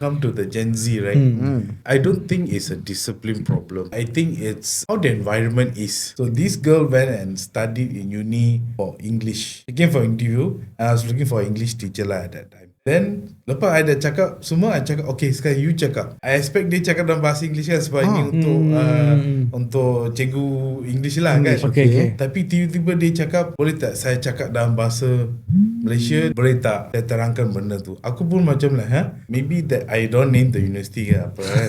come to the Gen Z, right? I don't think it's a discipline problem. I think it's how the environment is. So this girl went and studied in uni for English. She came for interview and I was looking for an English teacher lah at that time. Then lepas I dah cakap semua, I cakap okay sekarang you cakap. I expect dia cakap dalam bahasa English kan sebab ini untuk cikgu English lah kan. Okay. Tapi tiba-tiba dia cakap, boleh tak saya cakap dalam bahasa Malaysia? Boleh tak saya terangkan benda tu? Aku pun macam lah, maybe that I don't name the university ke apa kan.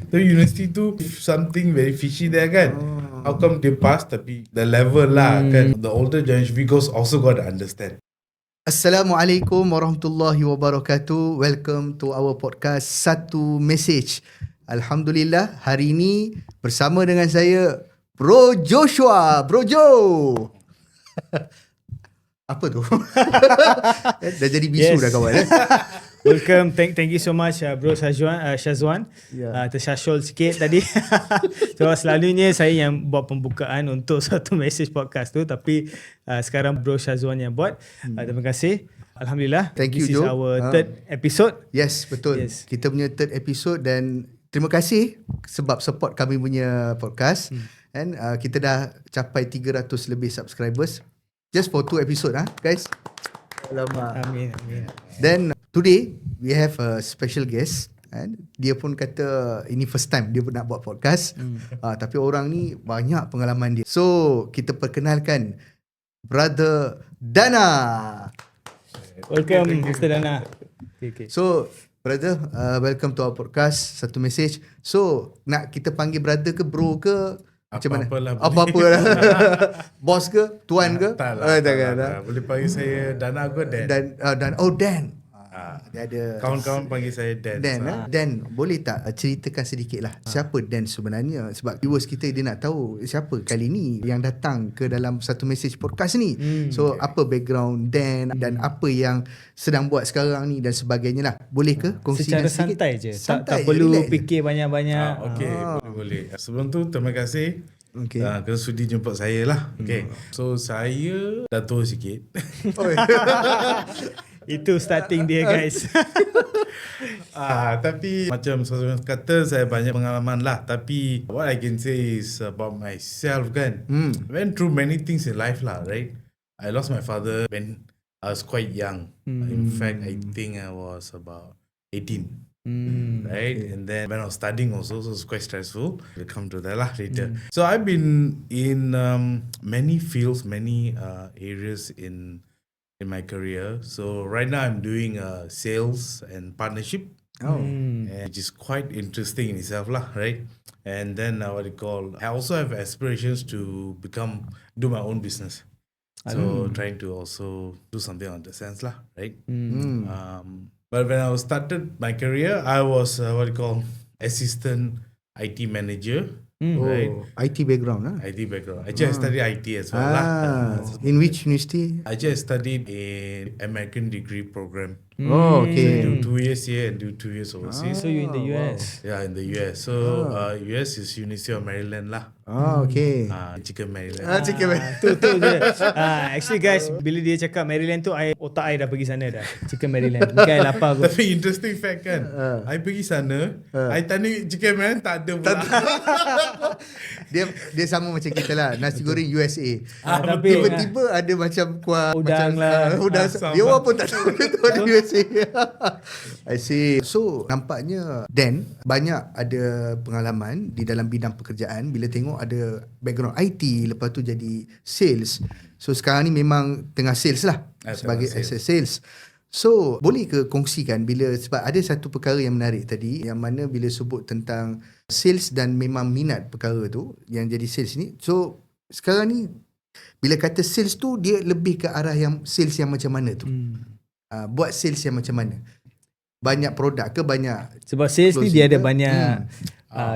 So university tu something very fishy there kan. How come dia pass tapi the level lah kan. The older generation because also got to understand. Assalamualaikum warahmatullahi wabarakatuh. Welcome to our podcast Satu Mesej. Alhamdulillah, hari ini bersama dengan saya Bro Joshua. Bro Jo. Apa tu? Dah jadi bisu dah kawan. Welcome, thank you so much Bro Shazwan. Tersyashol sikit tadi. So selalunya saya yang buat pembukaan untuk Satu Mesej podcast tu, tapi sekarang Bro Shazwan yang buat. Terima kasih. Alhamdulillah. Thank you, This is Jo. our third episode. Yes, betul. Yes. Kita punya third episode dan terima kasih sebab support kami punya podcast. And kita dah capai 300 lebih subscribers just for 2 episode guys. Alamak. Amin. Then today we have a special guest, and dia pun kata ini first time dia pun nak buat podcast. Tapi orang ni banyak pengalaman dia. So kita perkenalkan Brother Dana. Welcome Mr. Dana. Okay. So brother, welcome to our podcast Satu Mesej. So nak kita panggil brother ke bro ke macam mana? Apa-apa lah. Bos ke? Tuan ke? Tak lah. Boleh panggil saya Dana ke Dan? Dan. Dia ada Kawan-kawan panggil saya Dan. Dan boleh tak ceritakan sedikit lah siapa Dan sebenarnya, sebab viewers kita dia nak tahu siapa kali ni yang datang ke dalam Satu Mesej podcast ni. So apa background Dan dan apa yang sedang buat sekarang ni dan sebagainya lah. Boleh ke kongsikan secara sedikit? santai je. Santai, tak perlu relax fikir banyak-banyak. Okay, boleh. Sebelum tu terima kasih kerana sudi jemput saya lah. Okay. So saya dah tua sikit. Itu starting dia guys. Tapi macam sesuatu kata saya banyak pengalaman lah. Tapi what I can say is about myself kan. Went through many things in life lah, right? I lost my father when I was quite young. In fact, I think I was about 18. Right? And then when I was studying also, so it was quite stressful. We'll come to that lah later. So I've been in many fields, many areas in my career. So right now I'm doing sales and partnership, and which is quite interesting in itself lah, right? And then I also have aspirations to do my own business. So trying to also do something on the sense lah, right? But when I started my career, I was assistant IT manager. Right. IT background IT background. Actually, I studied IT as well lah. In which university? Actually, I studied in American degree program. Okay. So do 2 years here and do 2 years overseas. So you in the US? Yeah, in the US. So US is University of Maryland lah. Okay. Chicken Maryland. Chicken Tu je. Actually guys, bila dia cakap Maryland tu, otak I dah pergi sana dah. Chicken Maryland. Bukan I lapar kot. Tapi interesting fact kan, I pergi sana, I tanya Chicken Maryland tak ada pula. Dia sama macam kita lah, nasi goreng USA. Tapi Tiba-tiba ada macam kuah udang macam, lah. udang. Dia orang pun tak tahu itu ada USA. I see. So nampaknya Dan banyak ada pengalaman di dalam bidang pekerjaan. Bila tengok ada background IT, lepas tu jadi sales. So sekarang ni memang tengah sales lah, sebagai sales. So boleh ke kongsikan sebab ada satu perkara yang menarik tadi, yang mana bila sebut tentang sales dan memang minat perkara tu yang jadi sales ni. So sekarang ni bila kata sales tu, dia lebih ke arah yang sales yang macam mana tu? Buat sales yang macam mana? Banyak produk ke banyak? Sebab sales ni dia ada banyak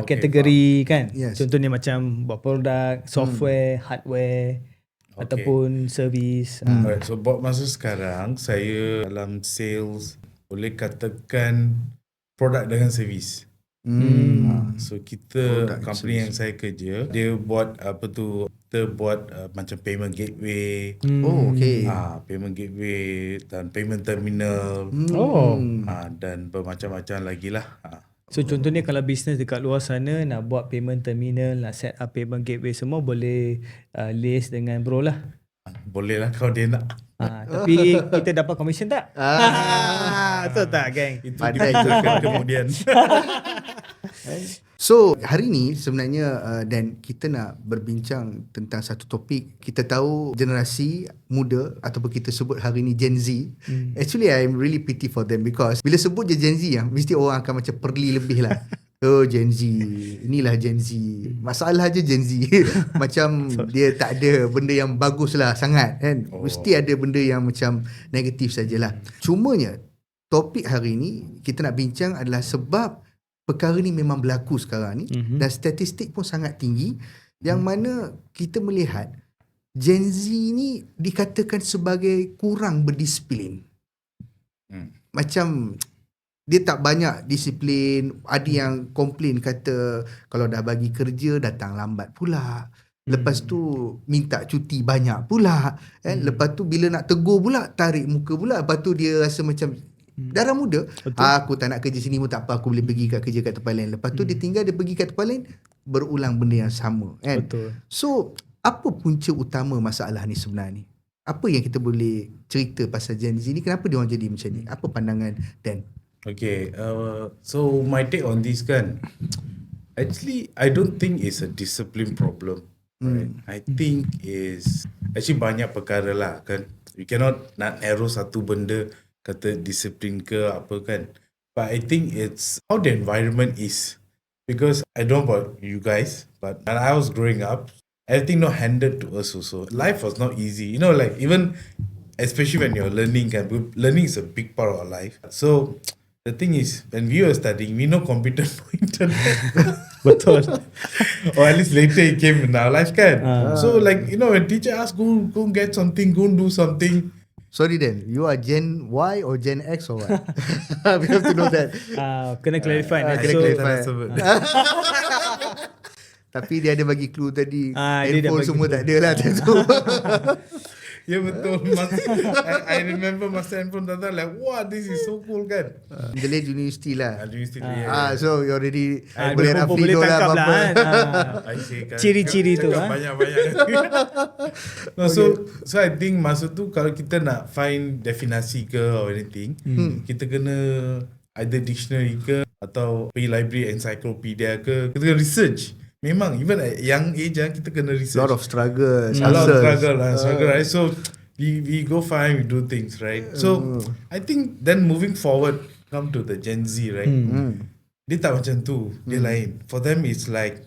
kategori kan. Yes. Contohnya macam buat produk, software, hardware, ataupun servis. Alright, so buat masa sekarang saya dalam sales boleh katakan produk dengan servis. So kita Product company yang saya kerja, dia buat kita buat macam payment gateway. Oh, okay. Payment gateway dan payment terminal. Dan bermacam-macam lagi lah. So contohnya kalau bisnes dekat luar sana nak buat payment terminal, nak set up payment gateway semua, boleh liaise dengan bro lah. Boleh lah kalau dia nak. Tapi kita dapat commission tak? Betul tak, geng? Itu kita kemudian. So hari ni sebenarnya Dan, kita nak berbincang tentang satu topik. Kita tahu generasi muda ataupun kita sebut hari ni Gen Z. Actually I'm really pity for them because bila sebut je Gen Z mesti orang akan macam perli lebih lah. Oh, Gen Z, inilah Gen Z. Masalah je Gen Z. Macam dia tak ada benda yang bagus lah sangat kan. Mesti ada benda yang macam negatif sajalah. Cumanya topik hari ni kita nak bincang adalah sebab perkara ni memang berlaku sekarang ni, dan statistik pun sangat tinggi, yang mana kita melihat Gen Z ni dikatakan sebagai kurang berdisiplin. Macam dia tak banyak disiplin. Ada yang komplain kata kalau dah bagi kerja datang lambat pula. Lepas tu minta cuti banyak pula. Lepas tu bila nak tegur pula tarik muka pula. Lepas tu dia rasa macam darah muda. Aku tak nak kerja sini pun tak apa, aku boleh pergi kat kerja kat tempat lain. Lepas tu dia tinggal, dia pergi kat tempat lain, berulang benda yang sama kan. Betul. So apa punca utama masalah ni sebenarnya ni? Apa yang kita boleh cerita pasal Gen Z ni? Kenapa dia orang jadi macam ni? Apa pandangan Dan? Okay, so my take on this kan, actually I don't think it's a discipline problem. Right? I think is actually banyak perkara lah kan. You cannot nak narrow satu benda kata disiplin ke apa kan. But I think it's how the environment is. Because I don't know about you guys, but when I was growing up, everything not handed to us also. Life was not easy. You know, like even, especially when you're learning, learning is a big part of our life. So, the thing is, when we were studying, we no computer, no internet. Betul. Or at least later it came in our life kan. So like, you know, when teacher asks, go get something, go do something. Sorry Dan, you are Gen Y or Gen X or what? We have to know that. Kena clarify. Kena So, clarify. Tapi dia ada bagi clue tadi. Handphone semua tak ada lah tentu. Ya betul. I remember masa handphone datang like, wow, this is so cool kan. Delayed university lah. University So you already boleh Rafido lah tangkap apa-apa. kan. Ciri-ciri tu. Banyak-banyak. No, so I think masa tu kalau kita nak find definasi ke or anything, kita kena either dictionary ke atau pergi library encyclopedia ke, kita kena research. Memang even at young age kita kena research. Lot of struggles. A lot of struggle, right? So we go find, we do things, right? So I think then moving forward, come to the Gen Z, right? Dia tak macam tu, dia lain. For them it's like,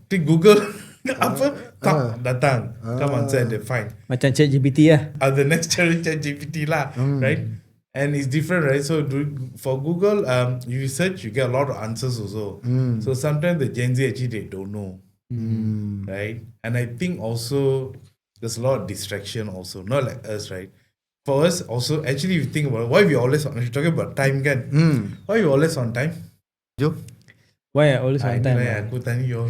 click Google, apa, datang, come answer and they find. Macam ChatGPT lah. The next challenge ChatGPT lah, right? And it's different, right? So for Google, you research, you get a lot of answers also. So sometimes the Gen Z actually they don't know, right? And I think also there's a lot of distraction also, not like us, right? For us also, actually if you think about it, why we always on, you're talking about time kan? Why we always on time? Jo? Why always on time? Aku tanya you.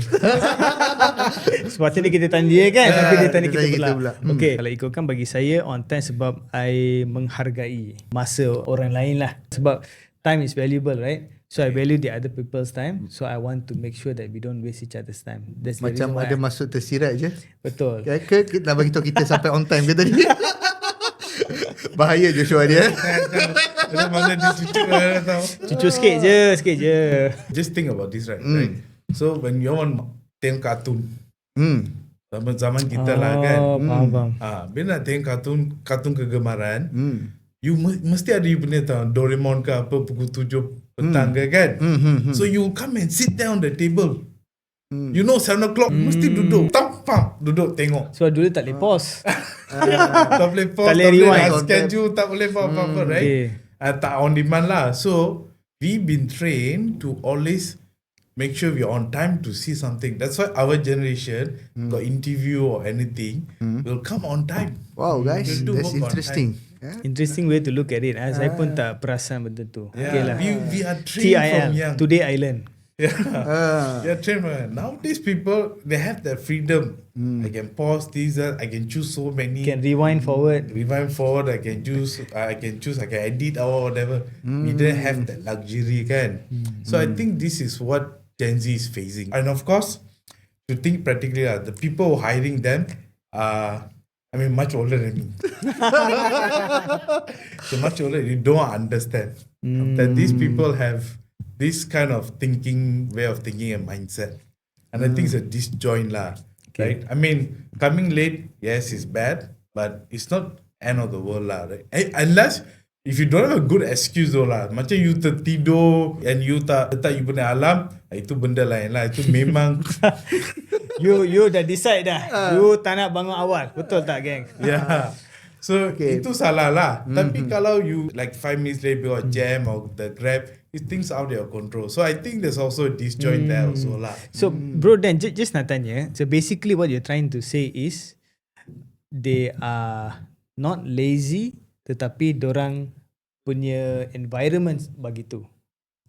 Sepatutnya kita tanya dia kan, tapi dia tanya kita pula. pula. Okay, kalau ikutkan bagi saya on time sebab I menghargai masa orang lain lah. Sebab time is valuable, right? So I value the other people's time. So I want to make sure that we don't waste each other's time. That's the Macam reason why ada masuk tersirat je. Betul. Ke nak bagi tahu kita sampai on time ke tadi? Bahaya Joshua dia. Masa dia Cucuk sikit je. Just think about this, right? So when you want tengok kartun, zaman kita lah kan. Faham. Bila nak tengok kartun kegemaran, you mesti ada you punya tahu Doraemon ke apa pukul 7 petang ke kan. So you come and sit down on the table. You know 7 o'clock mesti duduk. Duduk tengok. So dulu tak boleh pause. Tak boleh pause, Tak boleh tak boleh rewind. schedule, tak boleh apa-apa, right? Okay. Tak on demand lah. So we've been trained to always make sure we're on time to see something. That's why our generation got interview or anything will come on time. Wow guys, We'll do that's work on interesting. Interesting way to look at it. Saya pun tak perasan benda tu. Yeah. Okay lah. We are trained from young. Today I learn. Yeah, train nowadays people they have that freedom. I can pause these. I can choose so many. Can rewind forward. I can choose. I can edit or whatever. We didn't have that luxury, kan? So I think this is what Gen Z is facing, and of course, to think practically, the people hiring them are, I mean, much older than me. So much older, you don't understand that these people have this kind of way of thinking and mindset. And I think it's a disjoint lah, right? I mean, coming late, yes, it's bad, but it's not end of the world lah, right? Unless, if you don't have a good excuse though lah, macam you tertidur and you tak letak you punya alarm, itu benda lain lah. Itu memang You dah decide dah. You tak nak bangun awal. Betul tak, geng? yeah. So itu salah lah. Tapi kalau you like 5 minutes late or jam or the Grab, it things out of your control. So I think there's also a disjoint there also lah. So bro, then just nak tanya. So basically what you're trying to say is they are not lazy, tetapi dorang punya environment begitu.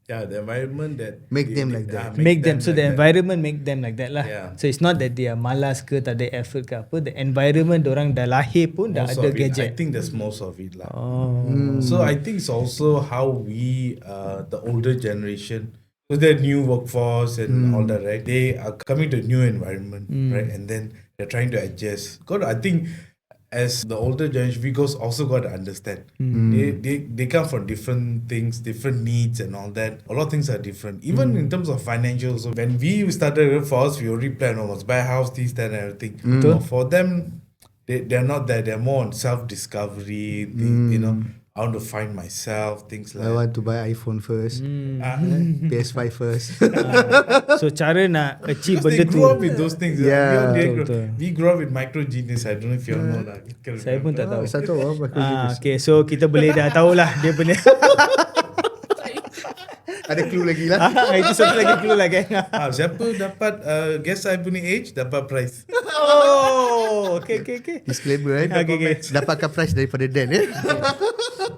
Yeah, the environment that Make them like that. Make them so like the that. environment make them like that lah. Yeah. So it's not that they are malas ke, tak ada effort ke apa. The environment dorang dah lahir pun dah Most ada of it, I gadget. think that's most of it lah. Oh. So I think it's also how we, the older generation, with the new workforce and all that, right? They are coming to a new environment, right? And then they're trying to adjust. I think as the older generation, we also got to understand. They come from different things, different needs and all that. A lot of things are different. Even in terms of financials. So when we started for us, we already planned almost buy a house, this, that and everything. But for them, they're not that. They're more on self-discovery. You know, I want to find myself, things like I want to buy iPhone first, PS5 first. So cara nak achieve because they benda tu. grew up with those things. Yeah. Betul. We grew up with micro genius. I don't know if you all know that. Saya pun tak tahu. Satu apa? Okay, so kita boleh dah tahulah dia punya. Ada clue lagi lah. Itu satu lagi clue lah, geng. Siapa dapat guess I punya age, dapat prize. Oh, okay. Disclaimer Okay. Dapatkan prize daripada Dan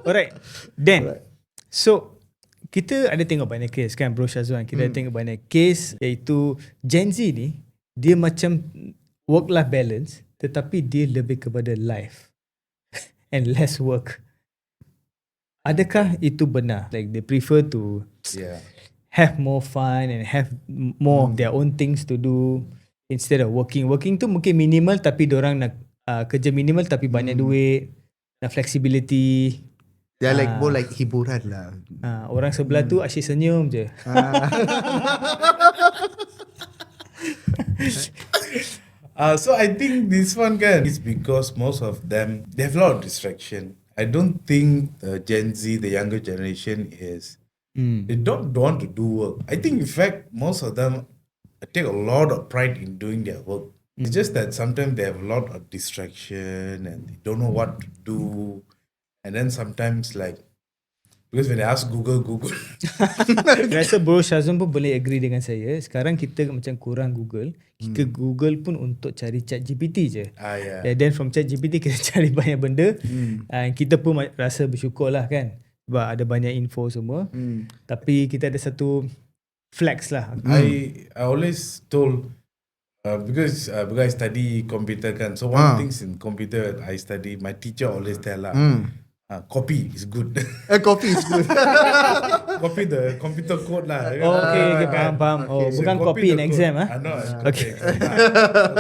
Alright. Then, so kita ada tengok banyak case kan, Bro Syazwan. Kita ada tengok banyak case iaitu Gen Z ni, dia macam work-life balance tetapi dia lebih kepada life and less work. Adakah itu benar? Like they prefer to have more fun and have more of their own things to do instead of working. Working tu mungkin minimal tapi dorang nak kerja minimal tapi banyak duit, nak flexibility. They are like more like hiburan lah. Orang sebelah tu asyik senyum je. So I think this one is because most of them, they have a lot of distraction. I don't think the Gen Z, the younger generation they don't want to do work. I think in fact, most of them take a lot of pride in doing their work. It's just that sometimes they have a lot of distraction and they don't know what to do. And then sometimes because when they ask Google. Rasa Bro Syazwan pun boleh agree dengan saya. Sekarang kita macam kurang Google. Kita Google pun untuk cari chat GPT je. Yeah. And then from chat GPT kita cari banyak benda. Kita pun rasa bersyukur lah kan. Sebab ada banyak info semua. Tapi kita ada satu flex lah. I always told, because I study computer kan. So one things in computer I study, my teacher always tell copy is good. Copy is good. Copy the computer code lah. Oh, okay, faham. Oh, So bukan copy in the exam code. ah. No, Okay.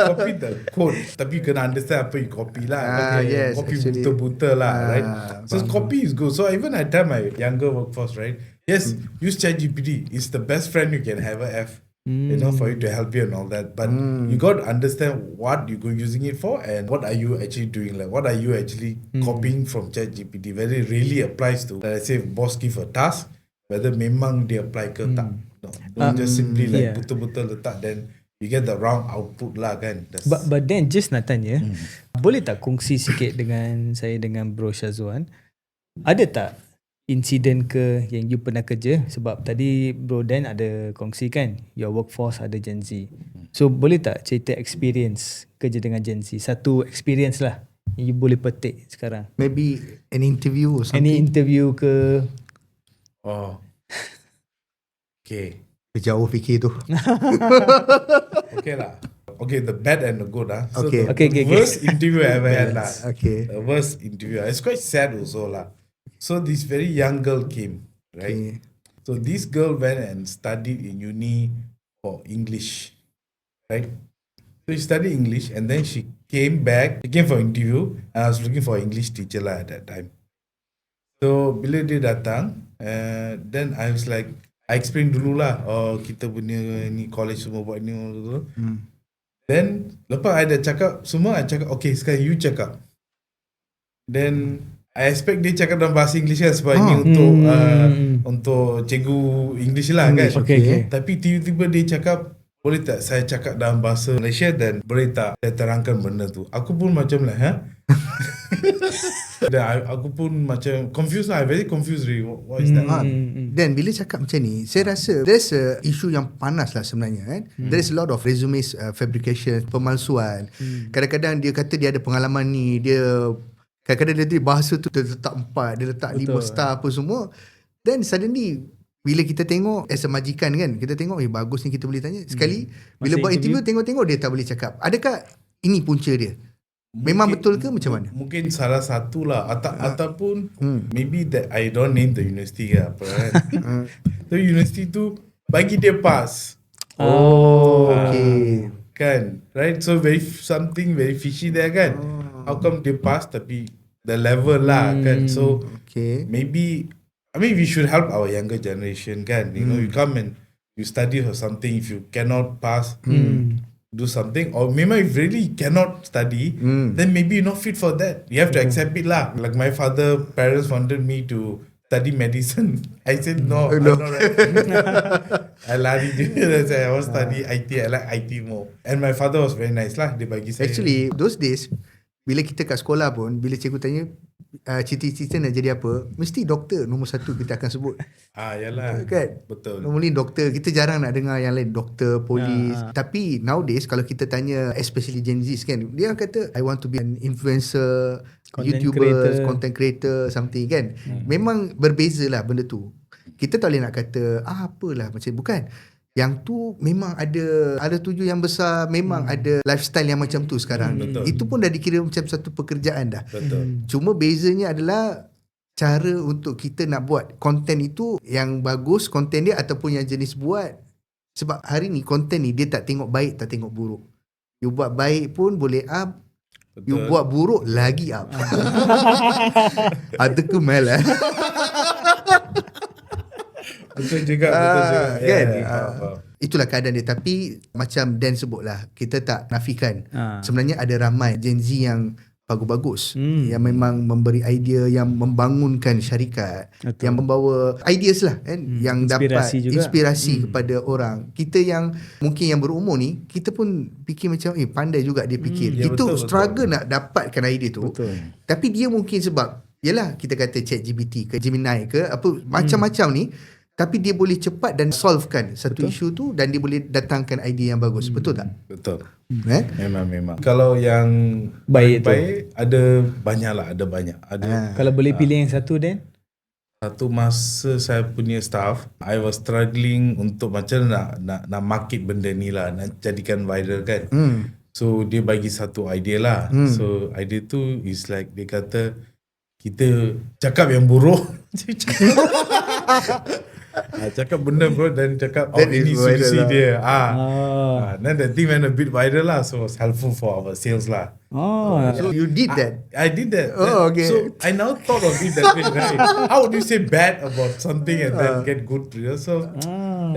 Copy the code. Tapi kena understand apa you copy lah. Yes, Copy actually. buta-buta lah, right? So copy is good. So even I tell my younger workforce, right? Yes, use ChatGPT. It's the best friend you can ever have. You know, for you to help you and all that. But you got to understand what you're using it for and what are you actually doing. Like, what are you actually copying from ChatGPT? Whether it really applies to, let's say, boss give a task, whether memang dia apply ke tak. No, don't just simply betul-betul letak, then you get the wrong output lah kan. But then just nak tanya, boleh tak kongsi sikit dengan saya, dengan Bro Syazwan, ada tak insiden ke yang you pernah kerja? Sebab tadi Bro Dan ada kongsi kan, your workforce ada Gen Z. So boleh tak cerita experience kerja dengan Gen Z? Satu experience lah yang you boleh petik sekarang. Maybe an interview or something. Any interview ke? Oh. Okay. Jauh fikir tu. Okay lah. Okay, the bad and the good lah. So Okay. the worst interview I ever had lah. Okay. The worst interview. It's quite sad also lah. So this very young girl came, right? Okay. So this girl went and studied in uni for English, right? So she studied English and then she came back. She came for interview and I was looking for English teacher lah at that time. So bila dia datang, then I was like, I explain dulu lah. Oh, kita punya ni college semua buat ni. Then lepas I dah cakap semua, I cakap okay sekarang you cakap. Then I expect dia cakap dalam bahasa English kan sebab ini untuk cikgu English lah kan. Okay. Tapi tiba-tiba dia cakap, boleh tak saya cakap dalam bahasa Malaysia dan boleh tak saya terangkan benda tu. Aku pun macam lah, Dan aku pun macam confused lah. I very confused really. What is that? Dan bila cakap macam ni, saya rasa there's a issue yang panas lah sebenarnya kan. There's a lot of resumes fabrication, pemalsuan. Kadang-kadang dia kata dia ada pengalaman ni, dia kadang-kadang dia bahasa tu dia letak 4, dia letak 5 star apa semua. Then suddenly bila kita tengok as a majikan kan, kita tengok bagus ni kita boleh tanya. Sekali bila Masa buat interview tengok-tengok dia tak boleh cakap. Adakah ini punca dia? Memang betul ke macam mana? Mungkin salah satu lah ataupun maybe that I don't name the university ke apa kan. So university tu bagi dia pass. Okay. Kan, right? So something very fishy there kan. How come dia pass tapi the level lah kan. So maybe I mean we should help our younger generation kan. You know, you come and you study for something, if you cannot pass, do something, or maybe if really cannot study, then maybe you're not fit for that. You have to accept it lah. Like my parents wanted me to study medicine. I said no. I'm not right. I lari je. I want to study IT. I like IT more. And my father was very nice lah. Dia bagi saya. Actually, those days bila kita kat sekolah pun, bila cikgu tanya cita-cita nak jadi apa, mesti doktor nombor 1 kita akan sebut. Yalah. Kan? Betul. Normally doktor, kita jarang nak dengar yang lain, doktor, polis. Tapi nowadays kalau kita tanya especially Gen Z kan, dia kata I want to be an influencer, YouTuber, content creator, something kan. Memang berbeza lah benda tu. Kita tak boleh nak kata apalah macam bukan. Yang tu memang ada tuju yang besar, memang ada lifestyle yang macam tu sekarang. Itu pun dah dikira macam satu pekerjaan dah. Betul. Cuma bezanya adalah cara untuk kita nak buat konten itu yang bagus, konten dia ataupun yang jenis buat. Sebab hari ni konten ni dia tak tengok baik, tak tengok buruk. You buat baik pun boleh up, you buat buruk lagi up. Ada kemal Betul juga. Kan? Itulah keadaan dia. Tapi macam Dan sebutlah, kita tak nafikan. Sebenarnya ada ramai Gen Z yang bagus-bagus, yang memang memberi idea, yang membangunkan syarikat, yang membawa ideas lah kan, yang inspirasi dapat juga. inspirasi kepada orang. Kita yang mungkin yang berumur ni, kita pun fikir macam pandai juga dia fikir. Itu struggle nak dapatkan idea tu. Tapi dia mungkin sebab yalah kita kata ChatGPT ke Gemini ke apa macam-macam ni, tapi dia boleh cepat dan solvekan satu isu tu dan dia boleh datangkan idea yang bagus. Betul tak? Betul. Memang. Kalau yang baik ada banyak lah, ada banyak. Kalau boleh pilih yang satu Dan? Satu masa saya punya staff, I was struggling untuk macam nak market benda ni lah, nak jadikan viral kan. So dia bagi satu idea lah. So idea tu is like dia kata kita cakap yang buruk. Cakap benda bro dan cakap ini solusi dia. Then the thing went a bit viral lah, so it was helpful for our sales lah. So you did that? I did that. Okay. So I now thought of it that way, right? How would you say bad about something and then get good results?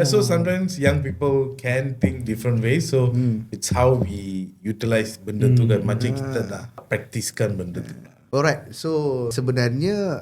So sometimes young people can think different ways. So it's how we utilize benda tu kan. Macam kita nak praktiskan benda tu. Alright, so sebenarnya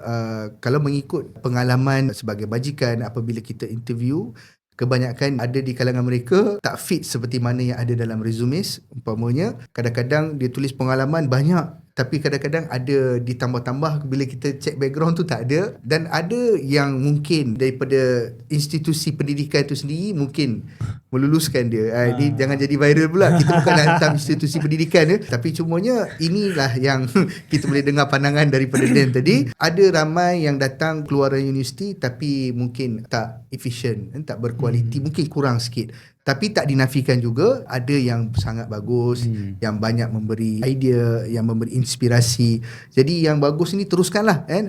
kalau mengikut pengalaman sebagai bajikan, apabila kita interview, kebanyakan ada di kalangan mereka tak fit seperti mana yang ada dalam resumes. Umpamanya kadang-kadang dia tulis pengalaman banyak, tapi kadang-kadang ada ditambah-tambah bila kita check background tu tak ada, dan ada yang mungkin daripada institusi pendidikan tu sendiri mungkin meluluskan dia. Ni jangan jadi viral pula, kita bukan hantar institusi pendidikan tapi cumanya inilah yang kita boleh dengar pandangan daripada Dan tadi. Ada ramai yang datang keluaran universiti tapi mungkin tak efisien, tak berkualiti, mungkin kurang sikit. Tapi tak dinafikan juga ada yang sangat bagus, yang banyak memberi idea, yang memberi inspirasi. Jadi yang bagus ni teruskanlah kan.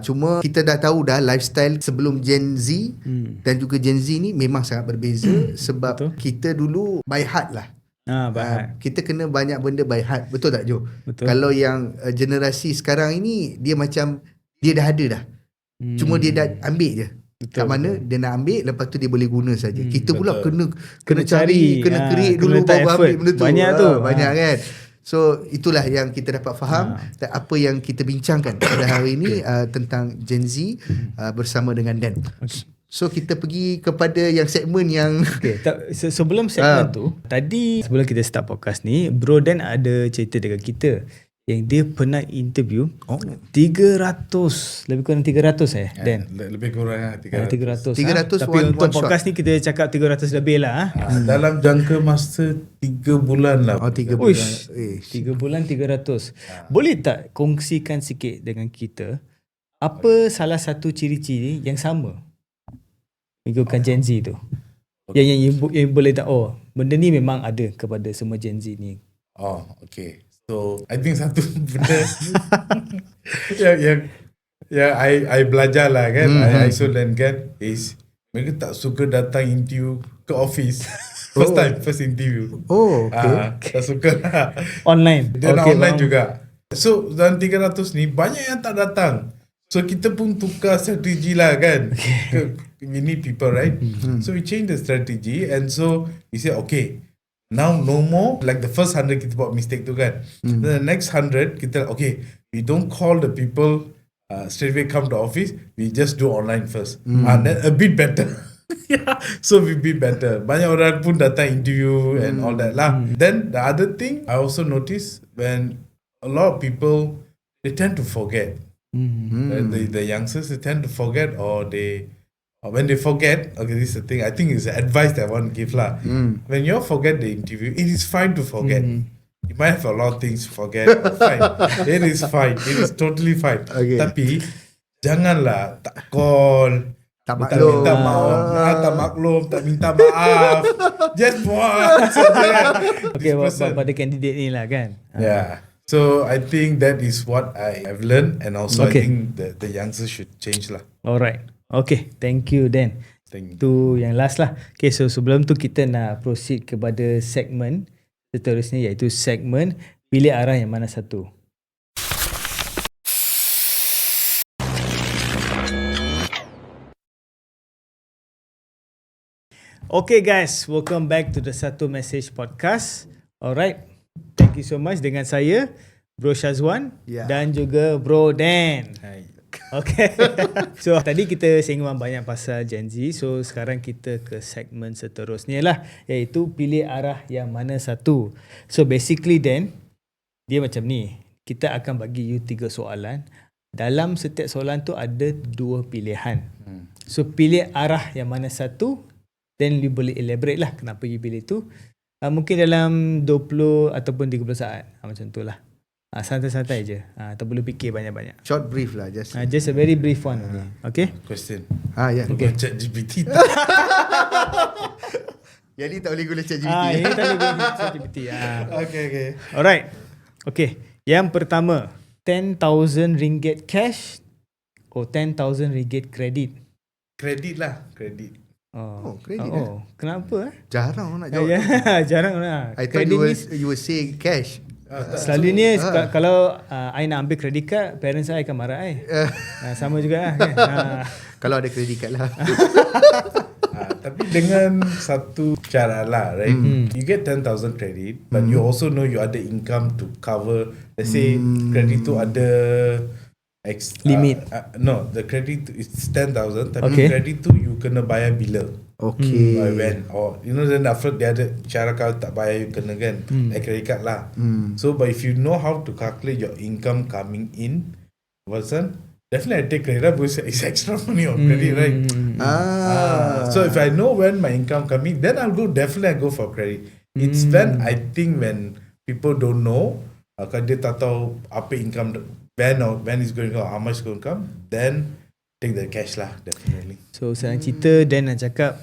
Cuma kita dah tahu dah lifestyle sebelum Gen Z dan juga Gen Z ni memang sangat berbeza sebab kita dulu by heart lah. Kita kena banyak benda by heart. Betul tak Jo? Betul. Kalau yang generasi sekarang ini dia macam dia dah ada dah. Cuma dia dah ambil je. Kat mana dia nak ambil, lepas tu dia boleh guna saja. Kita pula kena cari, kena create dulu baru ambil benda tu. Banyak tu. Banyak kan. So itulah yang kita dapat faham dan apa yang kita bincangkan pada hari ini tentang Gen Z bersama dengan Dan. So kita pergi kepada yang segmen yang sebelum segmen tu, tadi sebelum kita start podcast ni, Bro Dan ada cerita dengan kita yang dia pernah interview 300, lebih kurang 300 Dan. Lebih kurang 300. 300 Tapi untuk one shot. podcast ni kita cakap 300 lebih lah. Dalam jangka masa 3 bulan lah. 3 bulan. 3 bulan 300. Boleh tak kongsikan sikit dengan kita apa salah satu ciri-ciri yang sama mengikutkan Gen Z tu? Yang boleh tak, benda ni memang ada kepada semua Gen Z ni. Okay. So I think satu benda yang I belajar lah kan, I learn kan, is mereka tak suka datang interview ke office. First interview. Tak suka lah. Online. Dia nak online juga. So dalam 300 ni banyak yang tak datang. So kita pun tukar strategi lah kan. We need people, right? So we change the strategy, and so we say okay, now no more like the first 100 kita buat mistake tu kan. The next 100 kita okay, we don't call the people straight away come to office, we just do online first. Then a bit better. So we be better. Banyak orang pun datang interview and all that lah. Then the other thing I also notice, when a lot of people, they tend to forget. The youngsters, they tend to forget, or when they forget, okay, this is the thing, I think it's the advice that I want to give lah. When you forget the interview, it is fine to forget. You might have a lot of things to forget. Fine. It is fine. It is totally fine. Tapi janganlah tak call, tak minta maaf, tak maklum, tak minta maaf. Just buat. Okay, pada kandidat ni lah kan. Yeah. So I think that is what I have learned, and also I think the youngsters should change lah. Alright. Okay, thank you Dan. Tu yang last lah. Okay, so sebelum tu kita nak proceed kepada segmen seterusnya, iaitu segmen pilih arah yang mana satu. Okay guys, welcome back to the Satu Mesej podcast. Alright, thank you so much dengan saya Bro Syazwan dan juga Bro Dan. Okay. So tadi kita singgung banyak pasal Gen Z. So sekarang kita ke segmen seterusnya lah, iaitu pilih arah yang mana satu. So basically Dan, dia macam ni. Kita akan bagi you 3 soalan. Dalam setiap soalan tu ada 2 pilihan. So pilih arah yang mana satu, then you boleh elaborate lah kenapa you pilih tu. Mungkin dalam 20 ataupun 30 saat. Macam tu lah. Santai-santai je. Tak perlu fikir banyak-banyak. Short brief lah. Just a very brief one. Okay? Question. Okay. Chat GPT. Jadi tak boleh guna chat GPT. Ini tak boleh guna chat GPT. Okay. Alright. Okay. Yang pertama, 10,000 ringgit cash or 10,000 ringgit kredit? Kredit lah. Kredit. Kredit Kenapa? Jarang nak jawab. Jarang lah. I thought you were saying cash. Selalunya kalau I nak ambil kredit card, parents I akan marah I. Sama juga lah kan. Kalau ada kredit card lah. Tapi dengan satu cara lah, right? You get 10,000 credit, but you also know you ada income to cover. Let's say credit tu ada Limit. No, the credit it's 10,000. Tapi Okay. credit tu you kena bayar bila. Okay. By when or then after dia ada cara kalau tak bayar you kena kan credit card lah. So but if you know how to calculate your income coming in person, definitely I take credit because it's extra money on credit, right? So if I know when my income coming, then I'll go for credit. It's when I think when people don't know, kalau dia tak tahu apa income when is going to come, how much going to come, then take the cash lah, definitely. So senang cerita Dan nak cakap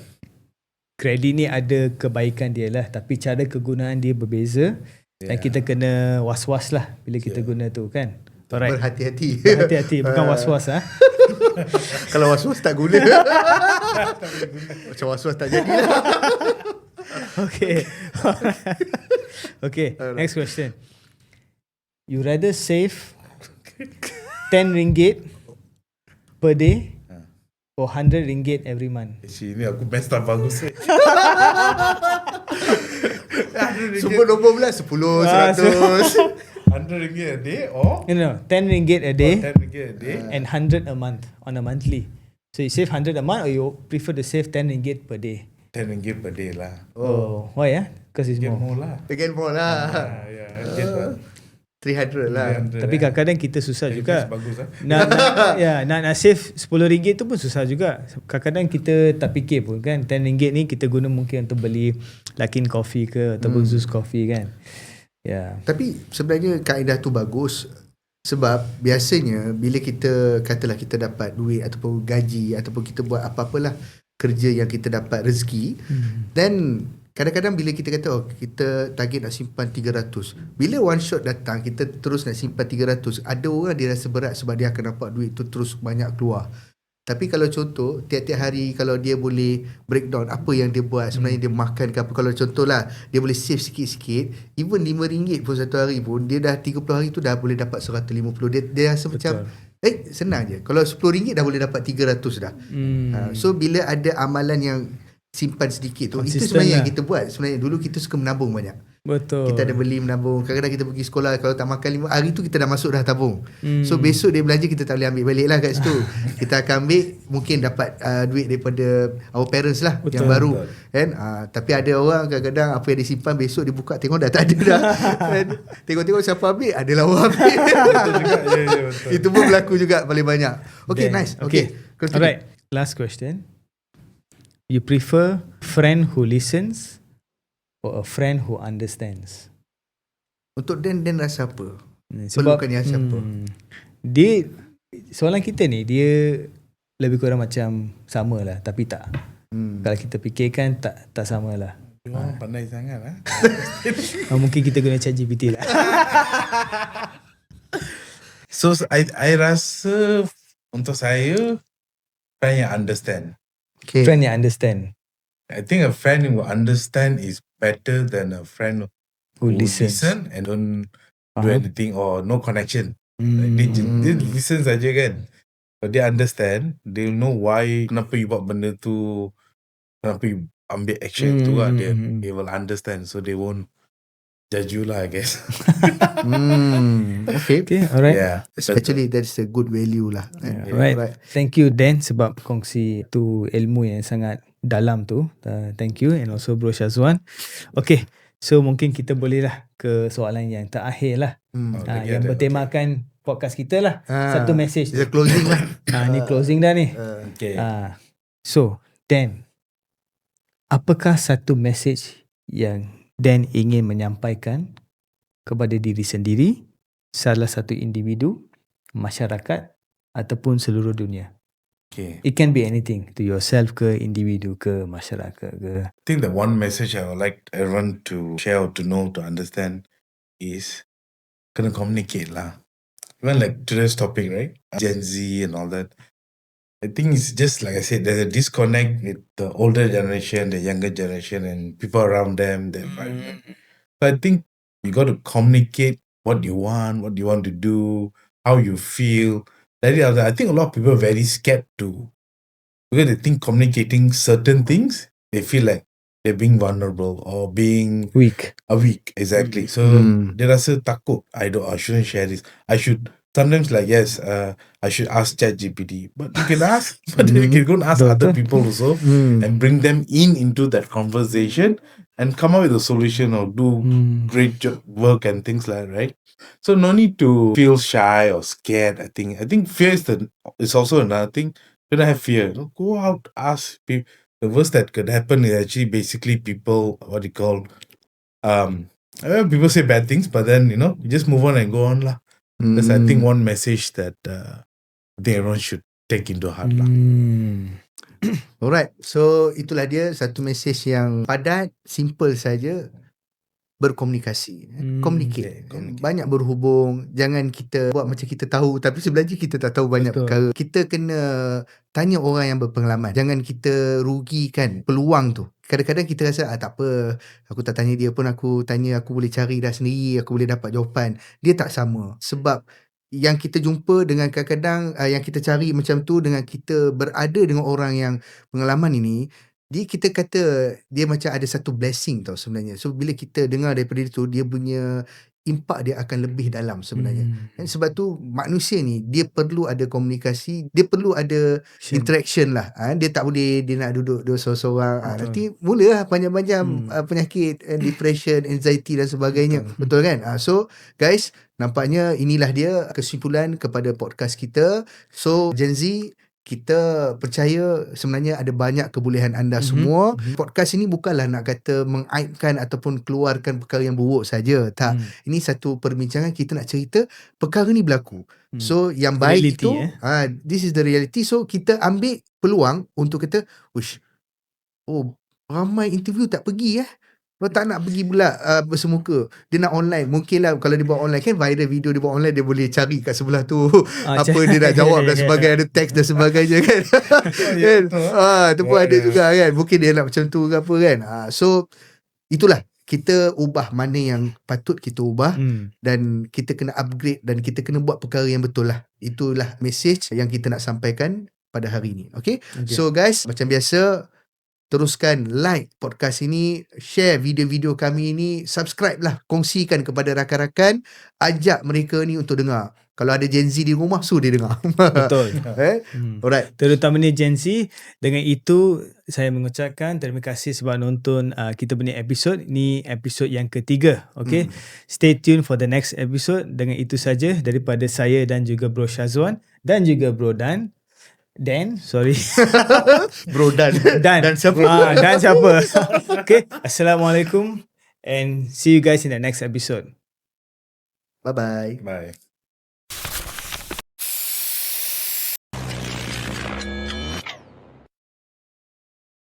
kredit ni ada kebaikan dia lah, tapi cara kegunaan dia berbeza. Dan kita kena was-was lah bila kita guna tu kan. Alright. Berhati-hati. Berhati-hati, bukan was-was Kalau was-was tak guna. Macam was-was tak jadi lah. Okay. Okay, next question. You rather save 10 ringgit per day or 100 ringgit every month? Ini aku best tak bagus. Semua nombor pula 10, 100. 100 ringgit a day or? No, 10 ringgit a day 10 ringgit a day. and 100 a month on a monthly. So you save 100 a month or you prefer to save 10 ringgit per day? 10 ringgit per day lah. Oh, why Because it's Get more. more lah. Again more lah. Get 300 lah. 300 Tapi kadang-kadang kita susah juga. Bagus lah. Nak save RM10 tu pun susah juga. Kadang-kadang kita tak fikir pun kan, RM10 ni kita guna mungkin untuk beli Lakin coffee ke ataupun Zeus coffee kan. Tapi sebenarnya kaedah tu bagus. Sebab biasanya bila kita katalah kita dapat duit ataupun gaji ataupun kita buat apa-apalah kerja yang kita dapat rezeki, then kadang-kadang bila kita kata kita target nak simpan 300, bila one shot datang kita terus nak simpan 300, ada orang dia rasa berat sebab dia akan nampak duit tu terus banyak keluar. Tapi kalau contoh tiap-tiap hari kalau dia boleh breakdown apa yang dia buat, sebenarnya dia makan ke apa, kalau contohlah dia boleh save sikit-sikit, even RM5 pun satu hari pun, dia dah 30 hari tu dah boleh dapat 150. Dia rasa macam senang je. Kalau RM10 dah boleh dapat 300 dah. So bila ada amalan yang simpan sedikit tu, itu sebenarnya yang kita buat. Sebenarnya dulu kita suka menabung banyak. Betul. Kita ada beli menabung. Kadang-kadang kita pergi sekolah, kalau tak makan 5 hari tu kita dah masuk dah tabung. So besok dia belanja kita tak boleh ambil balik lah kat situ. Kita akan ambil, mungkin dapat duit daripada our parents lah. Betul. Yang baru kan. Tapi ada orang kadang-kadang apa yang disimpan besok dia buka tengok dah tak ada dah. Kan? Tengok-tengok siapa ambil, adalah orang ambil. Betul juga. Betul. Itu pun berlaku juga paling banyak. Okay, nice. Okay. Alright, last question. You prefer friend who listens or a friend who understands? Untuk Dan rasa apa? Sebab Perlukan yang siapa? dia, soalan kita ni dia lebih kurang macam sama lah, tapi tak. Kalau kita fikirkan tak sama lah. Orang pandai sangat lah. Mungkin kita guna ChatGPT lah. So I rasa untuk saya friend yang understand. Okay. Friend yang understand, I think a friend who understand is better than a friend who who listens. listen and don't do Faham? anything or no connection. Dia listen saja kan. Kalau dia understand, they'll know why, kenapa you buat benda tu, kenapa you ambil action tu lah. They will understand, so they won't judge you lah, I guess. Okay, alright. Yeah. Actually that's a good value lah. Alright. Thank you Dan sebab kongsi tu ilmu yang sangat dalam tu. Thank you, and also Bro Syazwan. Okay, so mungkin kita boleh lah ke soalan yang terakhir lah. Yang bertemakan podcast kita lah. Satu mesej. It's a closing lah. Ni closing dah ni. Okay. So Dan, apakah satu mesej yang Dan ingin menyampaikan kepada diri sendiri, salah satu individu, masyarakat ataupun seluruh dunia? Okay. It can be anything, to yourself ke, individu ke, masyarakat ke. I think the one message I would like everyone to share or to know, to understand is kena communicate lah. Even like today's topic, right? Gen Z and all that. I think it's just like I said, there's a disconnect with the older generation, the younger generation, and people around them, the environment. So I think you got to communicate what you want to do, how you feel. I think a lot of people are very scared to, because they think communicating certain things, they feel like they're being vulnerable or being Weak. weak. Exactly. So they rasa takut. I shouldn't share this. I should sometimes like, yes, I should ask ChatGPT, but you can ask, but then you can go and ask other people also and bring them into that conversation and come up with a solution or do great work and things like that, right? So no need to feel shy or scared. I think fear is also another thing. You don't have fear. Go out, ask people. The worst that could happen is actually basically people, what you call, people say bad things, but then you just move on and go on lah. That's I think one message that I think everyone should take into heart lah. Alright, so itulah dia satu mesej yang padat, simple saja. Berkomunikasi, communicate. Banyak berhubung. Jangan kita buat macam kita tahu, tapi sebenarnya kita tak tahu banyak perkara. Kita kena tanya orang yang berpengalaman. Jangan kita rugikan peluang tu. Kadang-kadang kita rasa tak apa, aku tak tanya dia pun, aku tanya, aku boleh cari dah sendiri, aku boleh dapat jawapan. Dia tak sama. Sebab yang kita jumpa dengan kadang-kadang yang kita cari macam tu, dengan kita berada dengan orang yang pengalaman ini, kita kata dia macam ada satu blessing tau sebenarnya. So bila kita dengar daripada dia tu, dia punya impak dia akan lebih dalam sebenarnya. Dan sebab tu manusia ni dia perlu ada komunikasi, dia perlu ada interaction lah. Dia tak boleh dia nak duduk seorang-seorang. Nanti mulalah banyak-banyak penyakit, depression, anxiety dan sebagainya. Betul kan? So guys, nampaknya inilah dia kesimpulan kepada podcast kita. So Gen Z, kita percaya sebenarnya ada banyak kebolehan anda semua. Podcast ini bukanlah nak kata mengaibkan ataupun keluarkan perkara yang buruk saja. Tak. Ini satu perbincangan, kita nak cerita perkara ni berlaku. So yang baik reality, itu this is the reality. So kita ambil peluang untuk kita, ramai interview tak pergi Kalau tak nak pergi pula bersemuka, dia nak online. Mungkinlah kalau dia buat online, kan viral video dia buat online, dia boleh cari kat sebelah tu apa dia nak jawab dan sebagainya, ada teks dan sebagainya kan. Itu pun ada juga kan. Mungkin dia nak macam tu ke apa kan. So itulah, kita ubah mana yang patut kita ubah, dan kita kena upgrade, dan kita kena buat perkara yang betul lah. Itulah message yang kita nak sampaikan pada hari ini. Okay. So guys, macam biasa, teruskan like podcast ini, share video-video kami ini, subscribe lah, kongsikan kepada rakan-rakan, ajak mereka ni untuk dengar. Kalau ada Gen Z di rumah, suruh dia dengar. Betul. Alright. Terutamanya Gen Z. Dengan itu, saya mengucapkan terima kasih sebab nonton kita punya episod. Ini episod yang ketiga. Okay. Stay tuned for the next episode. Dengan itu saja daripada saya dan juga Bro Syazwan dan juga Bro Dan. Bro Dan siapa? Dan siapa? Okay. Assalamualaikum and see you guys in the next episode. Bye-bye. Bye.